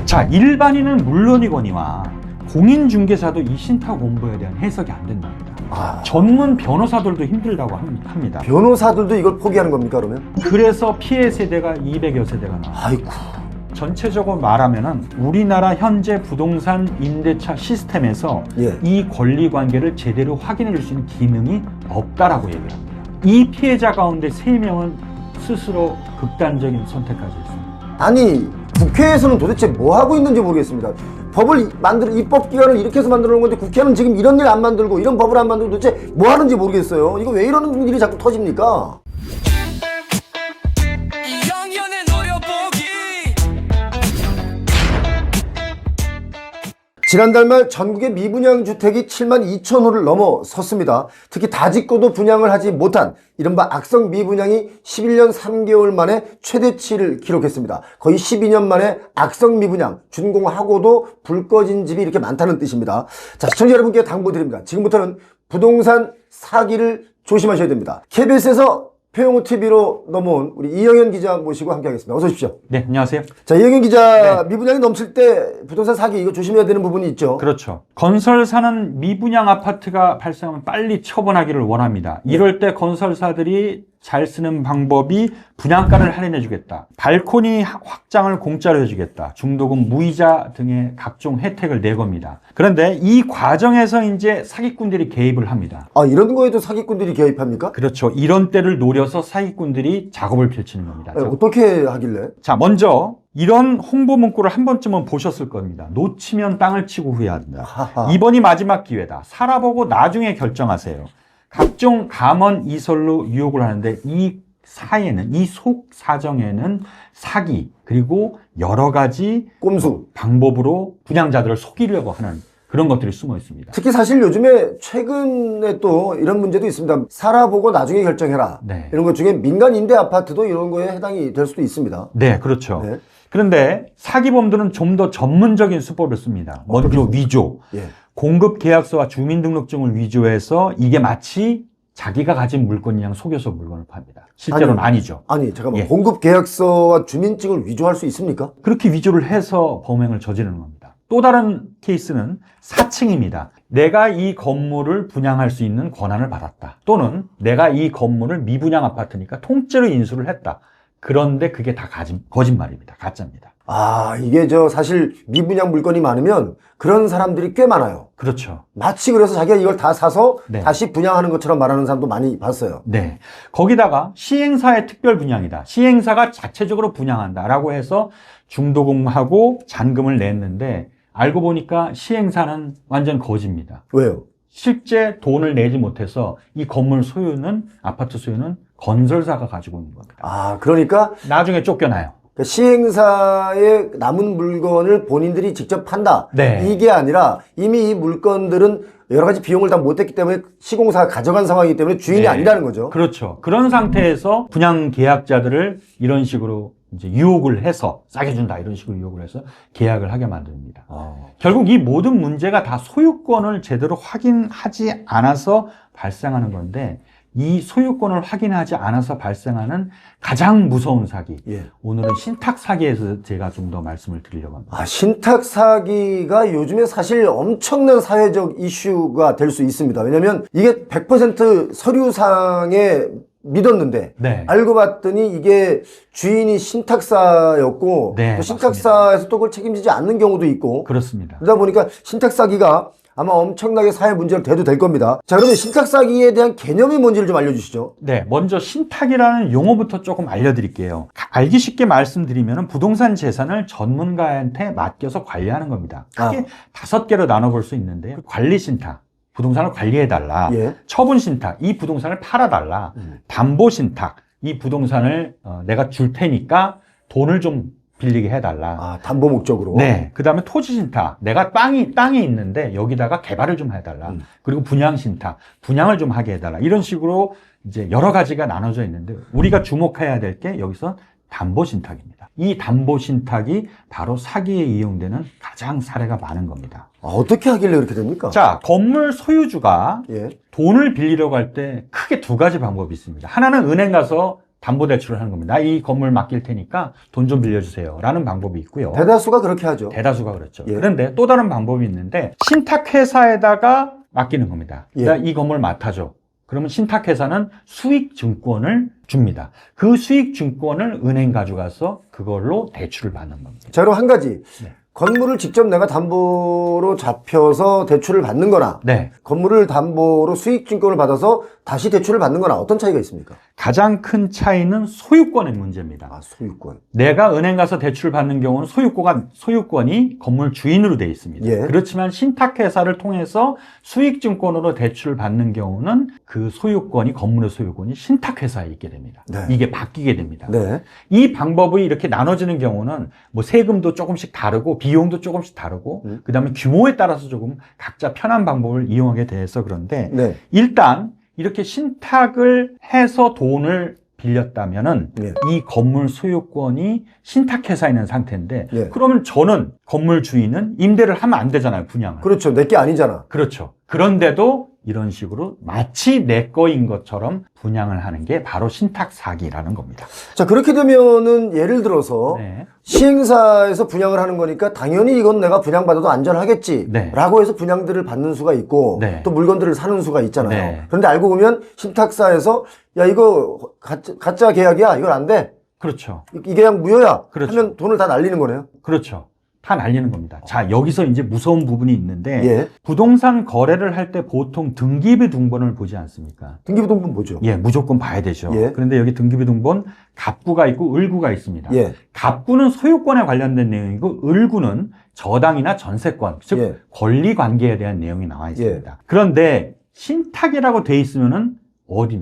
자, 일반인은 물론이거니와 공인중개사도 이 신탁 공부에 대한 해석이 안 된답니다. 전문 변호사들도 힘들다고 합니다. 변호사들도 이걸 포기하는 겁니까, 그러면? 그래서 피해 세대가 200여 세대가 나와요. 아이고. 전체적으로 말하면은 우리나라 현재 부동산 임대차 시스템에서 예. 이 권리 관계를 제대로 확인해 줄 수 있는 기능이 없다라고 얘기를 합니다. 이 피해자 가운데 3명은 스스로 극단적인 선택까지 했습니다. 아니, 국회에서는 도대체 뭐 하고 있는지 모르겠습니다. 법을 입법기관을 이렇게 해서 만들어 놓은 건데 국회는 지금 이런 일 안 만들고 이런 법을 안 만들고 도대체 뭐 하는지 모르겠어요. 이거 왜 이러는 일이 자꾸 터집니까? 지난달 말 전국의 미분양 주택이 7만 2천 호를 넘어섰습니다. 특히 다 짓고도 분양을 하지 못한 이른바 악성 미분양이 11년 3개월 만에 최대치를 기록했습니다. 거의 12년 만에 악성 미분양, 준공하고도 불 꺼진 집이 이렇게 많다는 뜻입니다. 자, 시청자 여러분께 당부드립니다. 지금부터는 부동산 사기를 조심하셔야 됩니다. KBS에서 표영호 TV로 넘어온 우리 이영현 기자 모시고 함께하겠습니다. 어서 오십시오. 네, 안녕하세요. 자, 이영현 기자, 네. 미분양이 넘칠 때 부동산 사기 이거 조심해야 되는 부분이 있죠. 그렇죠. 건설사는 미분양 아파트가 발생하면 빨리 처분하기를 원합니다. 네. 이럴 때 건설사들이 잘 쓰는 방법이 분양가를 할인해 주겠다, 발코니 확장을 공짜로 해주겠다, 중도금 무이자 등의 각종 혜택을 내겁니다. 그런데 이 과정에서 이제 사기꾼들이 개입을 합니다. 아, 이런 거에도 사기꾼들이 개입합니까? 그렇죠. 이런 때를 노려서 사기꾼들이 작업을 펼치는 겁니다. 아니, 어떻게 하길래? 자, 먼저 이런 홍보 문구를 한 번쯤은 보셨을 겁니다. 놓치면 땅을 치고 후회한다. 하하. 이번이 마지막 기회다. 살아보고 나중에 결정하세요. 각종 감언 이설로 유혹을 하는데 이 사이에는, 이 속 사정에는 사기 그리고 여러 가지 꼼수 방법으로 분양자들을 속이려고 하는 그런 것들이 숨어 있습니다. 특히 사실 요즘에 최근에 또 이런 문제도 있습니다. 살아보고 나중에 결정해라. 네. 이런 것 중에 민간 임대 아파트도 이런 거에 해당이 될 수도 있습니다. 네, 그렇죠. 네. 그런데 사기범들은 좀 더 전문적인 수법을 씁니다. 먼저 위조. 예. 공급 계약서와 주민등록증을 위조해서 이게 마치 자기가 가진 물건이랑 속여서 물건을 팝니다. 실제로는 아니죠. 아니, 잠깐만. 예. 공급 계약서와 주민증을 위조할 수 있습니까? 그렇게 위조를 해서 범행을 저지르는 겁니다. 또 다른 케이스는 사칭입니다. 내가 이 건물을 분양할 수 있는 권한을 받았다. 또는 내가 이 건물을 미분양 아파트니까 통째로 인수를 했다. 그런데 그게 다 거짓말입니다. 가짜입니다. 아, 이게 사실 미분양 물건이 많으면 그런 사람들이 꽤 많아요. 그렇죠. 마치 그래서 자기가 이걸 다 사서 네. 다시 분양하는 것처럼 말하는 사람도 많이 봤어요. 네. 거기다가 시행사의 특별 분양이다. 시행사가 자체적으로 분양한다라고 해서 중도금하고 잔금을 냈는데 알고 보니까 시행사는 완전 거짓입니다. 왜요? 실제 돈을 내지 못해서 이 건물 소유는, 아파트 소유는 건설사가 가지고 있는 겁니다. 아, 그러니까 나중에 쫓겨나요. 시행사의 남은 물건을 본인들이 직접 판다. 네. 이게 아니라 이미 이 물건들은 여러 가지 비용을 다 못 냈기 때문에 시공사가 가져간 상황이기 때문에 주인이 네. 아니라는 거죠. 그렇죠. 그런 상태에서 분양 계약자들을 이런 식으로 이제 유혹을 해서 싸게 준다 이런 식으로 유혹을 해서 계약을 하게 만듭니다. 결국 이 모든 문제가 다 소유권을 제대로 확인하지 않아서 발생하는 건데 이 소유권을 확인하지 않아서 발생하는 가장 무서운 사기. 예. 오늘은 신탁 사기에서 제가 좀 더 말씀을 드리려고 합니다. 아, 신탁 사기가 요즘에 사실 엄청난 사회적 이슈가 될 수 있습니다. 왜냐면 이게 100% 서류상에 믿었는데 네. 알고 봤더니 이게 주인이 신탁사였고 네, 또 신탁사에서 또 그걸 책임지지 않는 경우도 있고 그렇습니다. 그러다 보니까 신탁 사기가 아마 엄청나게 사회 문제로 대도 될 겁니다. 자, 그러면 신탁 사기에 대한 개념이 뭔지를 좀 알려주시죠. 네, 먼저 신탁이라는 용어부터 조금 알려드릴게요. 알기 쉽게 말씀드리면 부동산 재산을 전문가한테 맡겨서 관리하는 겁니다. 크게 5개로 나눠볼 수 있는데요. 관리 신탁, 부동산을 관리해달라. 예. 처분 신탁, 이 부동산을 팔아달라. 담보 신탁, 이 부동산을 내가 줄 테니까 돈을 좀 빌리게 해달라. 아, 담보 목적으로. 네. 그 다음에 토지 신탁. 내가 땅이 있는데 여기다가 개발을 좀 해달라. 그리고 분양 신탁. 분양을 좀 하게 해달라. 이런 식으로 이제 여러 가지가 나눠져 있는데 우리가 주목해야 될 게 여기서 담보 신탁입니다. 이 담보 신탁이 바로 사기에 이용되는 가장 사례가 많은 겁니다. 아, 어떻게 하길래 그렇게 됩니까? 자, 건물 소유주가 예. 돈을 빌리려고 할 때 크게 2가지 방법이 있습니다. 하나는 은행 가서 담보대출을 하는 겁니다. 나 이 건물 맡길 테니까 돈 좀 빌려주세요. 라는 방법이 있고요. 대다수가 그렇게 하죠. 대다수가 그렇죠. 예. 그런데 또 다른 방법이 있는데 신탁회사에다가 맡기는 겁니다. 예. 나 이 건물 맡아줘. 그러면 신탁회사는 수익증권을 줍니다. 그 수익증권을 은행 가져가서 그걸로 대출을 받는 겁니다. 자, 그럼 한 가지. 네. 건물을 직접 내가 담보로 잡혀서 대출을 받는 거나 네. 건물을 담보로 수익증권을 받아서 다시 대출을 받는 거나 어떤 차이가 있습니까? 가장 큰 차이는 소유권의 문제입니다. 아, 소유권. 내가 은행 가서 대출을 받는 경우는 소유권이 건물 주인으로 되어 있습니다. 예. 그렇지만 신탁회사를 통해서 수익증권으로 대출을 받는 경우는 그 소유권이, 건물의 소유권이 신탁회사에 있게 됩니다. 네. 이게 바뀌게 됩니다. 네. 이 방법이 이렇게 나눠지는 경우는 뭐 세금도 조금씩 다르고 비용도 조금씩 다르고 그 다음에 규모에 따라서 조금 각자 편한 방법을 이용하게 돼서 그런데 네. 일단 이렇게 신탁을 해서 돈을 빌렸다면은 네. 이 건물 소유권이 신탁회사에 있는 상태인데 네. 그러면 저는 건물 주인은 임대를 하면 안 되잖아요, 분양을. 그렇죠. 내게 아니잖아. 그렇죠. 그런데도 이런 식으로 마치 내 거인 것처럼 분양을 하는 게 바로 신탁 사기라는 겁니다. 자, 그렇게 되면은 예를 들어서 네. 시행사에서 분양을 하는 거니까 당연히 이건 내가 분양받아도 안전하겠지 네. 라고 해서 분양들을 받는 수가 있고 네. 또 물건들을 사는 수가 있잖아요. 네. 그런데 알고 보면 신탁사에서 야, 이거 가짜 계약이야. 이건 안 돼. 그렇죠. 이 계약 무효야. 그렇죠. 하면 돈을 다 날리는 거네요. 그렇죠. 다 날리는 겁니다. 자, 여기서 이제 무서운 부분이 있는데 예. 부동산 거래를 할 때 보통 등기부등본을 보지 않습니까? 등기부등본 뭐죠? 예, 무조건 봐야 되죠. 예. 그런데 여기 등기부등본 갑구가 있고 을구가 있습니다. 예. 갑구는 소유권에 관련된 내용이고 을구는 저당이나 전세권, 즉 예. 권리 관계에 대한 내용이 나와 있습니다. 그런데 신탁이라고 돼 있으면은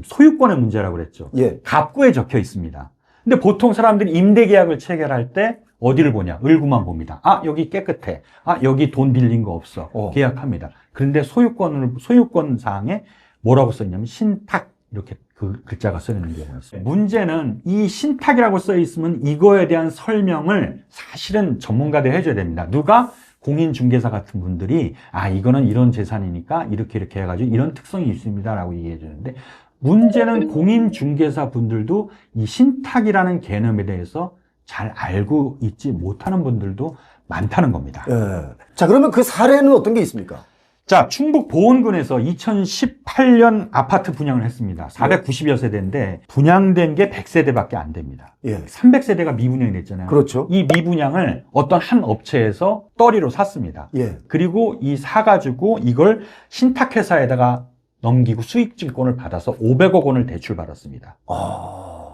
소유권의 문제라고 그랬죠. 예. 갑구에 적혀 있습니다. 근데 보통 사람들이 임대 계약을 체결할 때 어디를 보냐? 을구만 봅니다. 아, 여기 깨끗해. 아, 여기 돈 빌린 거 없어. 계약합니다. 그런데 소유권상에 뭐라고 써있냐면 신탁 이렇게 그 글자가 써 있는 경우가 있어요. 문제는 이 신탁이라고 써 있으면 이거에 대한 설명을 사실은 전문가들이 해줘야 됩니다. 누가? 공인중개사 같은 분들이 아, 이거는 이런 재산이니까 이렇게 해가지고 이런 특성이 있습니다라고 얘기해 주는데 문제는 공인중개사 분들도 이 신탁이라는 개념에 대해서 잘 알고 있지 못하는 분들도 많다는 겁니다. 예. 자, 그러면 그 사례는 어떤 게 있습니까? 자, 충북 보은군에서 2018년 아파트 분양을 했습니다. 490여 세대인데 분양된 게 100세대밖에 안 됩니다. 예. 300세대가 미분양이 됐잖아요. 그렇죠. 이 미분양을 어떤 한 업체에서 떨이로 샀습니다. 예. 그리고 사가지고 이걸 신탁회사에다가 넘기고 수익증권을 받아서 500억 원을 대출받았습니다.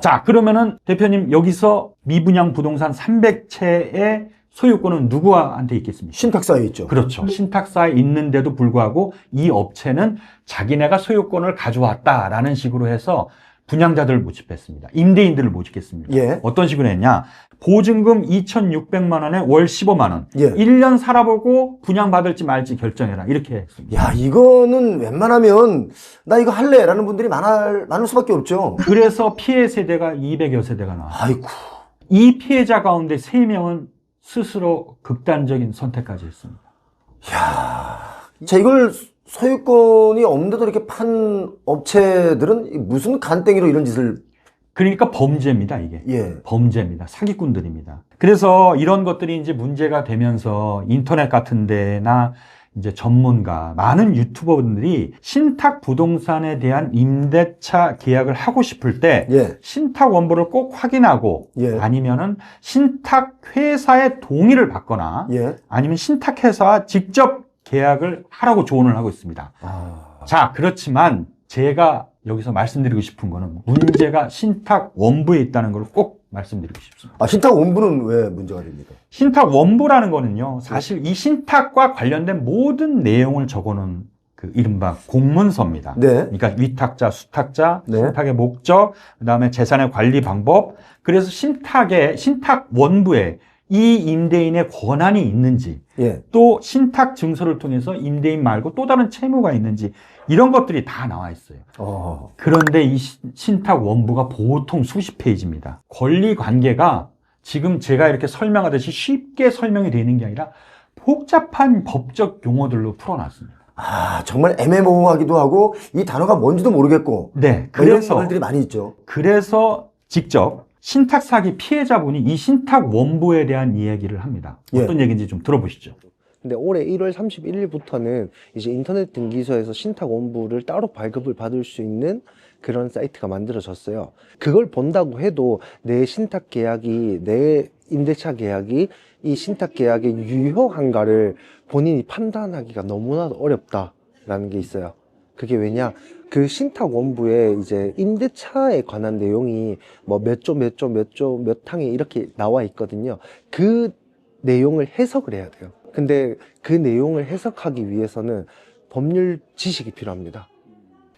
자, 그러면은 대표님 여기서 미분양 부동산 300채의 소유권은 누구한테 있겠습니까? 신탁사에 있죠. 그렇죠. 신탁사에 있는데도 불구하고 이 업체는 자기네가 소유권을 가져왔다라는 식으로 해서 분양자들을 모집했습니다. 임대인들을 모집했습니다. 예. 어떤 식으로 했냐? 보증금 2,600만 원에 월 15만 원. 예. 1년 살아보고 분양받을지 말지 결정해라. 이렇게 했습니다. 야, 이거는 웬만하면 나 이거 할래 라는 분들이 많을 수밖에 없죠. 그래서 피해 세대가 200여 세대가 나왔어요. 아이고. 이 피해자 가운데 3명은 스스로 극단적인 선택까지 했습니다. 자, 이걸 소유권이 없는데도 이렇게 판 업체들은 무슨 간땡이로 이런 짓을. 그러니까 범죄입니다, 이게. 예. 범죄입니다. 사기꾼들입니다. 그래서 이런 것들이 이제 문제가 되면서 인터넷 같은 데나 이제 전문가, 많은 유튜버분들이 신탁 부동산에 대한 임대차 계약을 하고 싶을 때 예. 신탁 원본을 꼭 확인하고 예. 아니면은 신탁 회사의 동의를 받거나 예. 아니면 신탁 회사와 직접 계약을 하라고 조언을 하고 있습니다. 자, 그렇지만 제가 여기서 말씀드리고 싶은 거는 문제가 신탁 원부에 있다는 걸 꼭 말씀드리고 싶습니다. 아, 신탁 원부는 왜 문제가 됩니까? 신탁 원부라는 거는요, 사실 이 신탁과 관련된 모든 내용을 적어놓은 그 이른바 공문서입니다. 네. 그러니까 위탁자, 수탁자, 네. 신탁의 목적, 그 다음에 재산의 관리 방법. 그래서 신탁 원부에 이 임대인의 권한이 있는지, 예. 또 신탁 증서를 통해서 임대인 말고 또 다른 채무가 있는지 이런 것들이 다 나와 있어요. 그런데 이 신탁 원부가 보통 수십 페이지입니다. 권리 관계가 지금 제가 이렇게 설명하듯이 쉽게 설명이 되는 게 아니라 복잡한 법적 용어들로 풀어놨습니다. 아, 정말 애매모호하기도 하고 이 단어가 뭔지도 모르겠고. 네, 이런 그래서 말들이 많이 있죠. 그래서 직접 신탁 사기 피해자분이 이 신탁 원부에 대한 이야기를 합니다. 어떤 얘기인지 좀 들어보시죠. 근데 올해 1월 31일부터는 이제 인터넷 등기소에서 신탁 원부를 따로 발급을 받을 수 있는 그런 사이트가 만들어졌어요. 그걸 본다고 해도 내 신탁 계약이, 내 임대차 계약이 이 신탁 계약에 유효한가를 본인이 판단하기가 너무나도 어렵다라는 게 있어요. 그게 왜냐? 그 신탁 원부에 이제 임대차에 관한 내용이 뭐 몇 조, 몇 조, 몇 조, 몇 항에 이렇게 나와 있거든요. 그 내용을 해석을 해야 돼요. 근데 그 내용을 해석하기 위해서는 법률 지식이 필요합니다.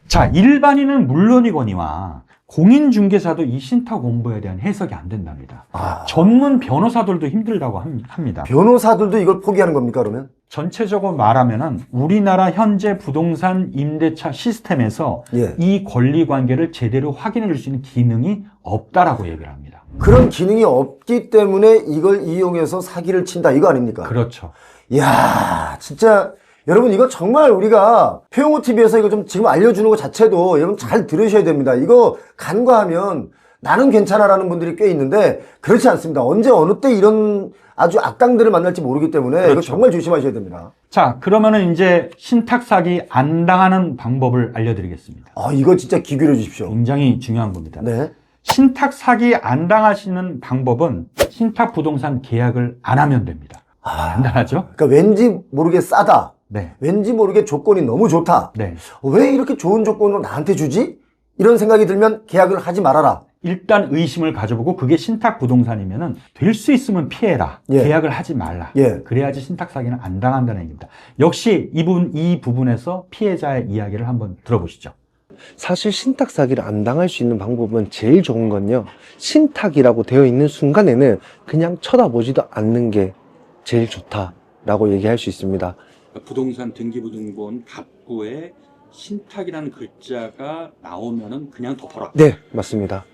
자, 일반인은 물론이거니와 공인중개사도 이 신탁 원부에 대한 해석이 안 된답니다. 전문 변호사들도 힘들다고 합니다. 변호사들도 이걸 포기하는 겁니까, 그러면? 전체적으로 말하면은 우리나라 현재 부동산 임대차 시스템에서 예. 이 권리 관계를 제대로 확인해 줄 수 있는 기능이 없다라고 얘기를 합니다. 그런 기능이 없기 때문에 이걸 이용해서 사기를 친다, 이거 아닙니까? 그렇죠. 이야, 진짜, 여러분, 이거 정말 우리가 표용호 TV에서 이거 좀 지금 알려주는 것 자체도 여러분 잘 들으셔야 됩니다. 이거 간과하면 나는 괜찮아라는 분들이 꽤 있는데 그렇지 않습니다. 언제 어느 때 이런 아주 악당들을 만날지 모르기 때문에 그렇죠. 이거 정말 조심하셔야 됩니다. 자, 그러면은 이제 신탁 사기 안 당하는 방법을 알려드리겠습니다. 이거 진짜 귀 기울여 주십시오. 굉장히 중요한 겁니다. 네. 신탁 사기 안 당하시는 방법은 신탁 부동산 계약을 안 하면 됩니다. 간단하죠? 그러니까 왠지 모르게 싸다. 네. 왠지 모르게 조건이 너무 좋다. 네. 왜 이렇게 좋은 조건을 나한테 주지? 이런 생각이 들면 계약을 하지 말아라. 일단 의심을 가져보고 그게 신탁 부동산이면은 될 수 있으면 피해라. 예. 계약을 하지 말라. 예. 그래야지 신탁 사기는 안 당한다는 얘기입니다. 역시 이 부분에서 피해자의 이야기를 한번 들어보시죠. 사실 신탁 사기를 안 당할 수 있는 방법은 제일 좋은 건요. 신탁이라고 되어 있는 순간에는 그냥 쳐다보지도 않는 게 제일 좋다라고 얘기할 수 있습니다. 부동산 등기부등본 갑구에 신탁이라는 글자가 나오면은 그냥 덮어라. 네, 맞습니다.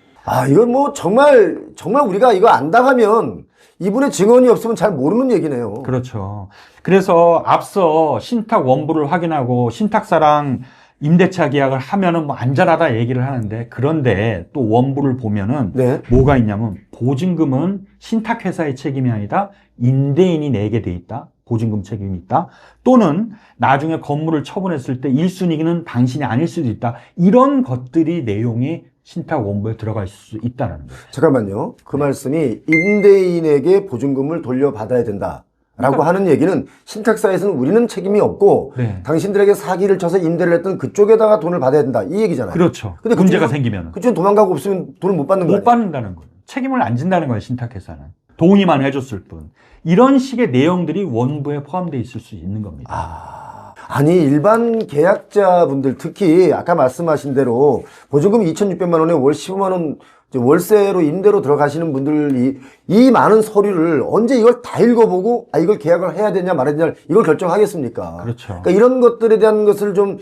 이건 뭐 정말 우리가 이거 안 당하면 이분의 증언이 없으면 잘 모르는 얘기네요. 그렇죠. 그래서 앞서 신탁 원부를 확인하고 신탁사랑 임대차 계약을 하면은 뭐 안전하다 얘기를 하는데 그런데 또 원부를 보면은 네. 뭐가 있냐면 보증금은 신탁회사의 책임이 아니다. 임대인이 내게 돼 있다. 보증금 책임이 있다. 또는 나중에 건물을 처분했을 때 1순위는 당신이 아닐 수도 있다. 이런 것들이 내용이 신탁 원부에 들어갈 수 있다는 거예요. 잠깐만요. 그 말씀이 임대인에게 보증금을 돌려받아야 된다. 라고 하는 얘기는 신탁사에서는 우리는 책임이 없고 네. 당신들에게 사기를 쳐서 임대를 했던 그쪽에다가 돈을 받아야 된다. 이 얘기잖아요. 그렇죠. 근데 문제가 그쪽은- 생기면 그쪽은 도망가고 없으면 돈을 못 받는 거예요. 못 받는다는 거예요. 책임을 안 진다는 거예요. 신탁회사는. 동의만 해줬을 뿐. 이런 식의 내용들이 원부에 포함되어 있을 수 있는 겁니다. 아니 일반 계약자분들 특히 아까 말씀하신 대로 보증금 2,600만 원에 월 15만 원 월세로 임대로 들어가시는 분들이 이 많은 서류를 언제 이걸 다 읽어보고 이걸 계약을 해야 되냐 말아야 되냐 이걸 결정하겠습니까? 그렇죠. 그러니까 이런 것들에 대한 것을 좀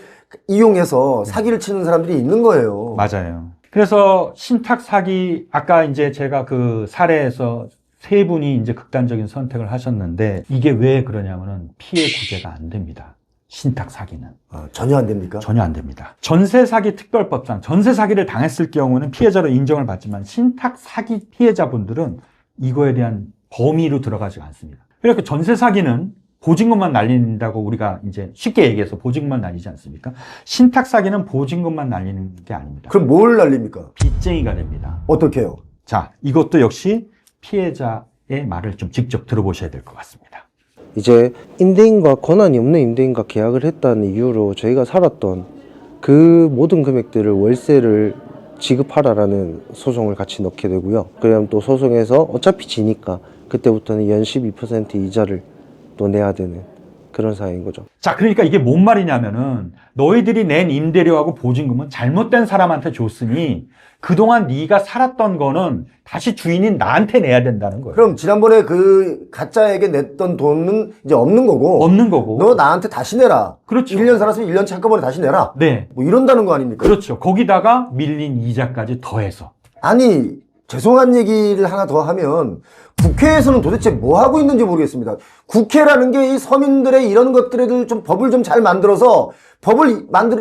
이용해서 사기를 치는 사람들이 있는 거예요. 맞아요. 그래서 신탁 사기, 아까 이제 제가 그 사례에서 세 분이 이제 극단적인 선택을 하셨는데 이게 왜 그러냐면은 피해 구제가 안 됩니다. 신탁 사기는. 전혀 안 됩니까? 전혀 안 됩니다. 전세 사기 특별법상 전세 사기를 당했을 경우는 피해자로 인정을 받지만 신탁 사기 피해자분들은 이거에 대한 범위로 들어가지 않습니다. 그러니까 전세 사기는 보증금만 날린다고 우리가 이제 쉽게 얘기해서 보증금만 날리지 않습니까? 신탁 사기는 보증금만 날리는 게 아닙니다. 그럼 뭘 날립니까? 빚쟁이가 됩니다. 어떻게 해요? 자, 이것도 역시 피해자의 말을 좀 직접 들어보셔야 될 것 같습니다. 이제 임대인과 권한이 없는 임대인과 계약을 했다는 이유로 저희가 살았던 그 모든 금액들을 월세를 지급하라라는 소송을 같이 넣게 되고요. 그럼 또 소송에서 어차피 지니까 그때부터는 연 12% 이자를 또 내야 되는 그런 사회인 거죠. 자, 그러니까 이게 뭔 말이냐면은 너희들이 낸 임대료하고 보증금은 잘못된 사람한테 줬으니 그동안 네가 살았던 거는 다시 주인인 나한테 내야 된다는 거예요. 그럼 지난번에 그 가짜에게 냈던 돈은 이제 없는 거고 없는 거고. 너 나한테 다시 내라. 그렇죠. 1년 살았으면 1년치 한꺼번에 다시 내라. 네. 뭐 이런다는 거 아닙니까? 그렇죠. 거기다가 밀린 이자까지 더해서. 아니 죄송한 얘기를 하나 더 하면 국회에서는 도대체 뭐 하고 있는지 모르겠습니다. 국회라는 게 이 서민들의 이런 것들을 좀 법을 좀 잘 만들어서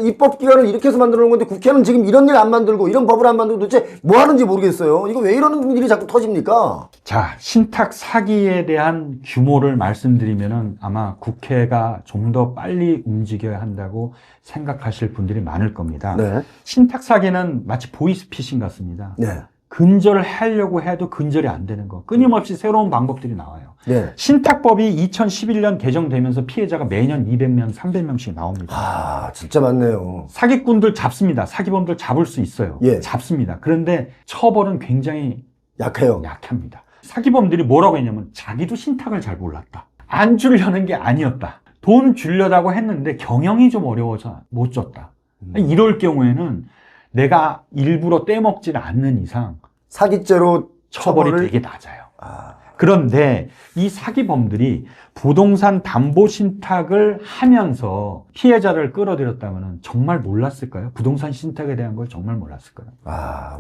입법기관을 이렇게 해서 만들어 놓은 건데 국회는 지금 이런 일 안 만들고 이런 법을 안 만들고 도대체 뭐 하는지 모르겠어요. 이거 왜 이런 일이 자꾸 터집니까? 자, 신탁 사기에 대한 규모를 말씀드리면은 아마 국회가 좀 더 빨리 움직여야 한다고 생각하실 분들이 많을 겁니다. 네. 신탁 사기는 마치 보이스피싱 같습니다. 네. 근절을 하려고 해도 근절이 안 되는 거. 끊임없이 새로운 방법들이 나와요. 네. 신탁법이 2011년 개정되면서 피해자가 매년 200명, 300명씩 나옵니다. 아, 진짜 많네요. 사기꾼들 잡습니다. 사기범들 잡을 수 있어요. 예. 잡습니다. 그런데 처벌은 굉장히 약해요. 약합니다. 사기범들이 뭐라고 했냐면 자기도 신탁을 잘 몰랐다. 안 주려는 게 아니었다. 돈 주려다고 했는데 경영이 좀 어려워서 못 줬다. 이럴 경우에는 내가 일부러 떼먹지를 않는 이상 사기죄로 처벌이 되게 낮아요. 아, 그런데 이 사기범들이 부동산 담보 신탁을 하면서 피해자를 끌어들였다면 정말 몰랐을까요? 부동산 신탁에 대한 걸 정말 몰랐을까요?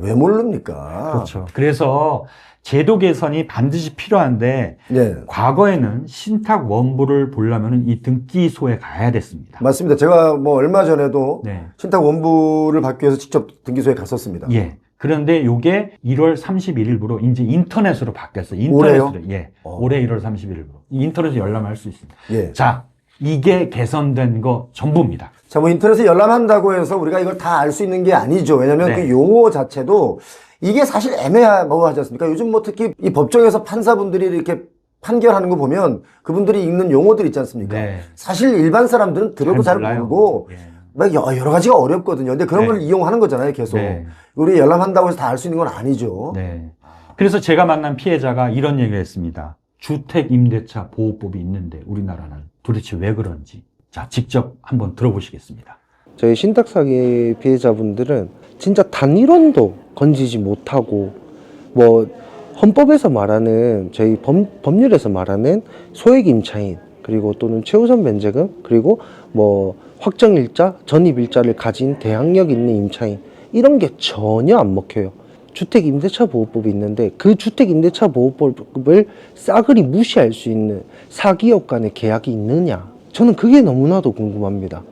왜 모릅니까? 그렇죠. 그래서 제도 개선이 반드시 필요한데 네. 과거에는 신탁 원부를 보려면 이 등기소에 가야 됐습니다. 맞습니다. 제가 뭐 얼마 전에도 네. 신탁 원부를 받기 위해서 직접 등기소에 갔었습니다. 예. 그런데 요게 1월 31일부로 이제 인터넷으로 바뀌었어요. 올해요? 인터넷으로. 예. 올해 1월 31일부로. 인터넷에 열람할 수 있습니다. 예. 자, 이게 개선된 거 전부입니다. 자, 뭐 인터넷에 열람한다고 해서 우리가 이걸 다 알 수 있는 게 아니죠. 왜냐면 네. 그 용어 자체도 이게 사실 애매하지 않습니까? 요즘 뭐 특히 이 법정에서 판사분들이 이렇게 판결하는 거 보면 그분들이 읽는 용어들 있지 않습니까? 네. 사실 일반 사람들은 들어도 잘 몰라요. 모르고 예. 막 여러 가지가 어렵거든요. 근데 그런 네. 걸 이용하는 거잖아요, 계속. 네. 우리 열람한다고 해서 다 알 수 있는 건 아니죠. 네. 그래서 제가 만난 피해자가 이런 얘기를 했습니다. 주택임대차 보호법이 있는데 우리나라는 도대체 왜 그런지. 자, 직접 한번 들어보시겠습니다. 저희 신탁 사기 피해자분들은 진짜 단일원도 건지지 못하고 뭐 헌법에서 말하는 저희 법률에서 말하는 소액 임차인 그리고 또는 최우선 면제금 그리고 뭐 확정일자, 전입일자를 가진 대항력 있는 임차인 이런 게 전혀 안 먹혀요. 주택임대차 보호법이 있는데 그 주택임대차 보호법을 싸그리 무시할 수 있는 사기업 간의 계약이 있느냐? 저는 그게 너무나도 궁금합니다.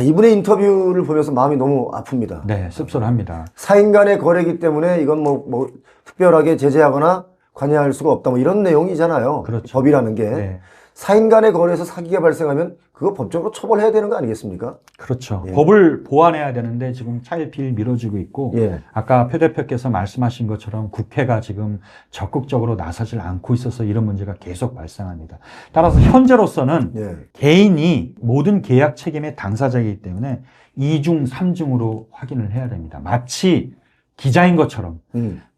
이분의 인터뷰를 보면서 마음이 너무 아픕니다. 네, 씁쓸합니다. 사인 간의 거래이기 때문에 이건 뭐 특별하게 제재하거나 관여할 수가 없다. 뭐 이런 내용이잖아요. 그렇죠. 법이라는 게. 네. 사인 간의 거래에서 사기가 발생하면 그거 법적으로 처벌해야 되는 거 아니겠습니까? 그렇죠. 예. 법을 보완해야 되는데 지금 차일피일 미뤄지고 있고 예. 아까 표 대표께서 말씀하신 것처럼 국회가 지금 적극적으로 나서질 않고 있어서 이런 문제가 계속 발생합니다. 따라서 현재로서는 예. 개인이 모든 계약 책임의 당사자이기 때문에 2중, 3중으로 확인을 해야 됩니다. 마치 기자인 것처럼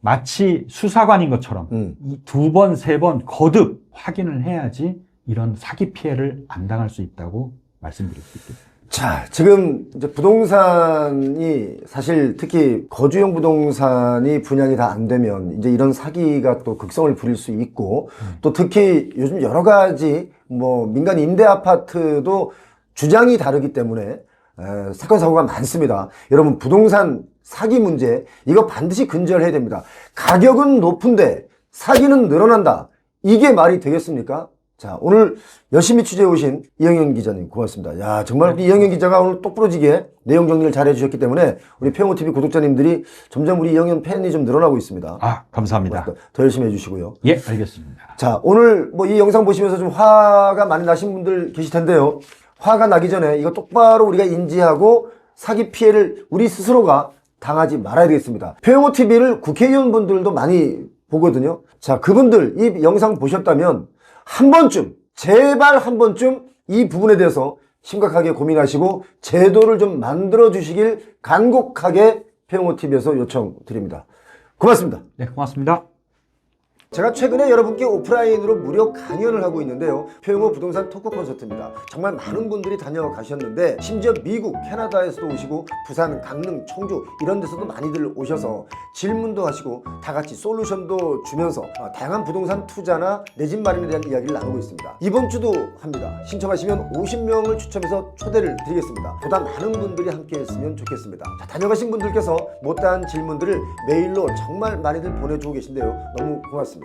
마치 수사관인 것처럼 이 2번, 3번 거듭 확인을 해야지 이런 사기 피해를 안 당할 수 있다고 말씀드릴 수 있겠습니다. 자, 지금 이제 부동산이 사실 특히 거주용 부동산이 분양이 다 안 되면 이제 이런 사기가 또 극성을 부릴 수 있고 또 특히 요즘 여러 가지 뭐 민간 임대 아파트도 주장이 다르기 때문에 사건 사고가 많습니다. 여러분 부동산 사기 문제 이거 반드시 근절해야 됩니다. 가격은 높은데 사기는 늘어난다. 이게 말이 되겠습니까? 자, 오늘 열심히 취재해 오신 이영현 기자님 고맙습니다. 야, 정말 우리 이영현 기자가 오늘 똑부러지게 내용 정리를 잘 해주셨기 때문에 우리 페어모TV 구독자님들이 점점 우리 이영현 팬이 좀 늘어나고 있습니다. 감사합니다. 고맙습니다. 더 열심히 해주시고요. 예, 알겠습니다. 자, 오늘 뭐 이 영상 보시면서 좀 화가 많이 나신 분들 계실 텐데요. 화가 나기 전에 이거 똑바로 우리가 인지하고 사기 피해를 우리 스스로가 당하지 말아야 되겠습니다. 페어모TV를 국회의원분들도 많이 보거든요. 자, 그분들 이 영상 보셨다면 한 번쯤, 제발 한 번쯤 이 부분에 대해서 심각하게 고민하시고 제도를 좀 만들어 주시길 간곡하게 페어모TV에서 요청드립니다. 고맙습니다. 네, 고맙습니다. 제가 최근에 여러분께 오프라인으로 무료 강연을 하고 있는데요. 표영호 부동산 토크 콘서트입니다. 정말 많은 분들이 다녀가셨는데 심지어 미국, 캐나다에서도 오시고 부산, 강릉, 청주 이런 데서도 많이들 오셔서 질문도 하시고 다 같이 솔루션도 주면서 다양한 부동산 투자나 내 집 마련에 대한 이야기를 나누고 있습니다. 이번 주도 합니다. 신청하시면 50명을 추첨해서 초대를 드리겠습니다. 보다 많은 분들이 함께 했으면 좋겠습니다. 자, 다녀가신 분들께서 못다한 질문들을 메일로 정말 많이들 보내주고 계신데요. 너무 고맙습니다.